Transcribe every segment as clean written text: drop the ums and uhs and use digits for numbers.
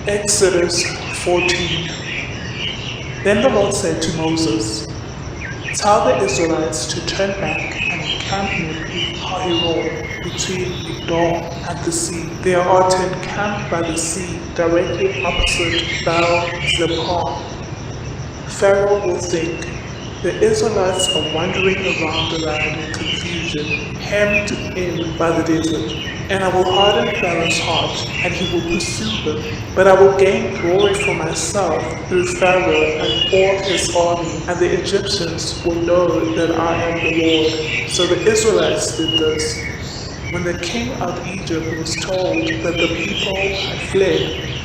Exodus 14. Then the Lord said to Moses, "Tell the Israelites to turn back and encamp near Pi-hahiroth between Migdol and the sea. They are to encamp by the sea directly opposite Baal-Zebub. Pharaoh will think, the Israelites are wandering around the land in confusion, hemmed in by the desert. And I will harden Pharaoh's heart, and he will pursue them. But I will gain glory for myself through Pharaoh and all his army, and the Egyptians will know that I am the Lord." So the Israelites did this. When the king of Egypt was told that the people had fled,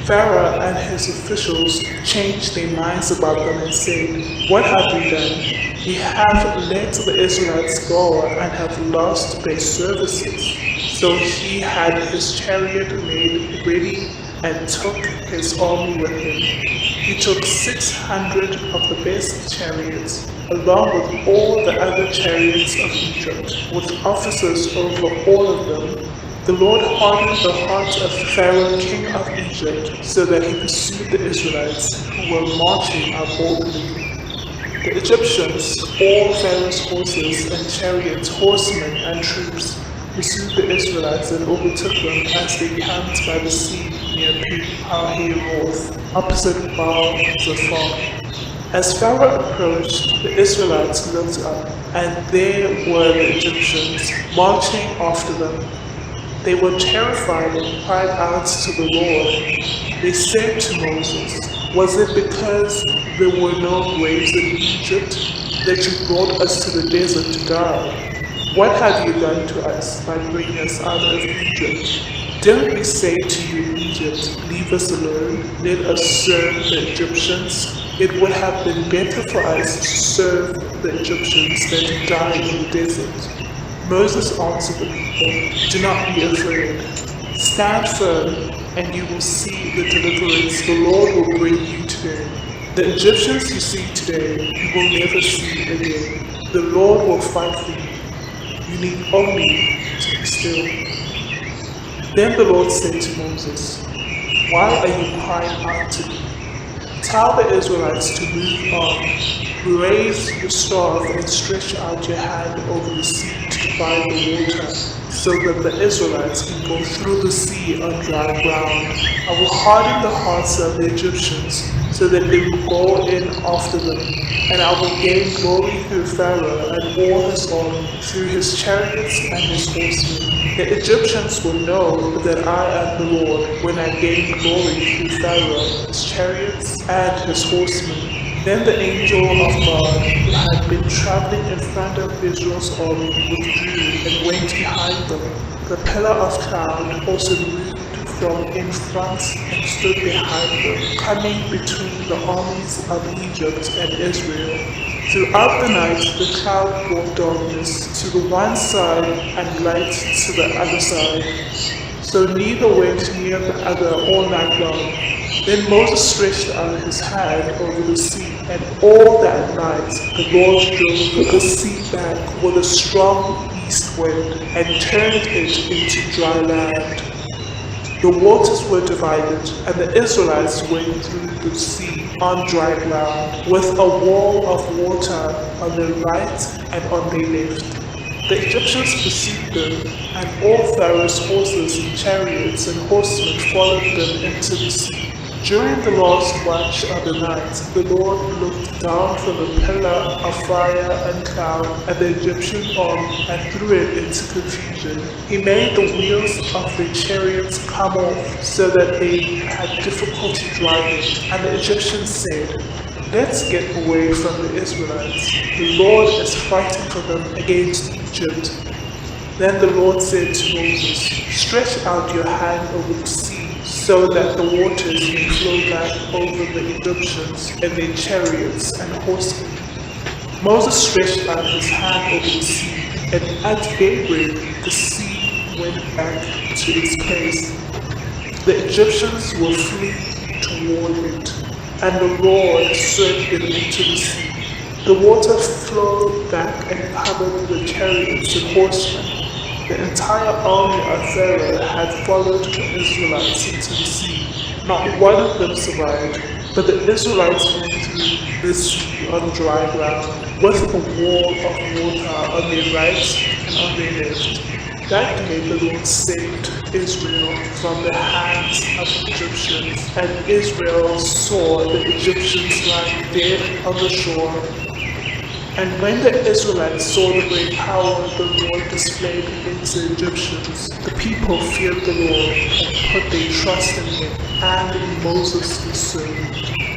Pharaoh and his officials changed their minds about them and said, "What have we done? We have let the Israelites go and have lost their services." So he had his chariot made ready and took his army with him. He took 600 of the best chariots, along with all the other chariots of Egypt, with officers over all of them. The Lord hardened the heart of Pharaoh, king of Egypt, so that he pursued the Israelites who were marching up boldly. The Egyptians, all Pharaoh's horses and chariots, horsemen and troops, pursued the Israelites and overtook them as they camped by the sea near Pi-hahiroth, opposite Baal-Zebub. As Pharaoh approached, the Israelites looked up, and there were the Egyptians marching after them. They were terrified and cried out to the Lord. They said to Moses, "Was it because there were no graves in Egypt that you brought us to the desert to die? What have you done to us by bringing us out of Egypt? Didn't we say to you in Egypt, 'Leave us alone, let us serve the Egyptians'? It would have been better for us to serve the Egyptians than to die in the desert." Moses answered the people, "Do not be afraid. Stand firm, and you will see the deliverance the Lord will bring you today. The Egyptians you see today, you will never see again. The Lord will fight for you. You need only to be still." Then the Lord said to Moses, "Why are you crying out to me? Tell the Israelites to move on. Raise your staff and stretch out your hand over the sea to divide the water, so that the Israelites can go through the sea on dry ground. I will harden the hearts of the Egyptians, so that they will go in after them, and I will gain glory through Pharaoh and all his army, through his chariots and his horsemen. The Egyptians will know that I am the Lord when I gain glory through Pharaoh, his chariots, and his horsemen." Then the angel of God, who had been traveling in front of Israel's army, withdrew and went behind them. The pillar of cloud also moved from in front and stood behind them, coming between the armies of Egypt and Israel. Throughout the night, the cloud brought darkness to the one side and light to the other side. So neither went near the other all night long. Then Moses stretched out his hand over the sea, and all that night the Lord drove the sea back with a strong east wind and turned it into dry land. The waters were divided, and the Israelites went through the sea on dry ground, with a wall of water on their right and on their left. The Egyptians pursued them, and all Pharaoh's horses and chariots and horsemen followed them into the sea. During the last watch of the night, the Lord looked down from a pillar of fire and cloud at the Egyptian army and threw it into confusion. He made the wheels of their chariots come off so that they had difficulty driving, and the Egyptians said, "Let's get away from the Israelites. The Lord is fighting for them against Egypt." Then the Lord said to Moses, "Stretch out your hand over the sea, so that the waters may flow back over the Egyptians and their chariots and horsemen." Moses stretched out his hand over the sea, and at daybreak the sea went back to its place. The Egyptians will flee toward it, and the Lord swept them into the sea. The water flowed back and covered the chariots and horsemen. The entire army of Pharaoh had followed the Israelites into the sea. Not one of them survived, but the Israelites went through the sea on dry ground, with a wall of water on their right and on their left. That day the Lord saved Israel from the hands of the Egyptians, and Israel saw the Egyptians lying dead on the shore. And when the Israelites saw the great power the Lord displayed against the Egyptians, the people feared the Lord and put their trust in him and in Moses his servant.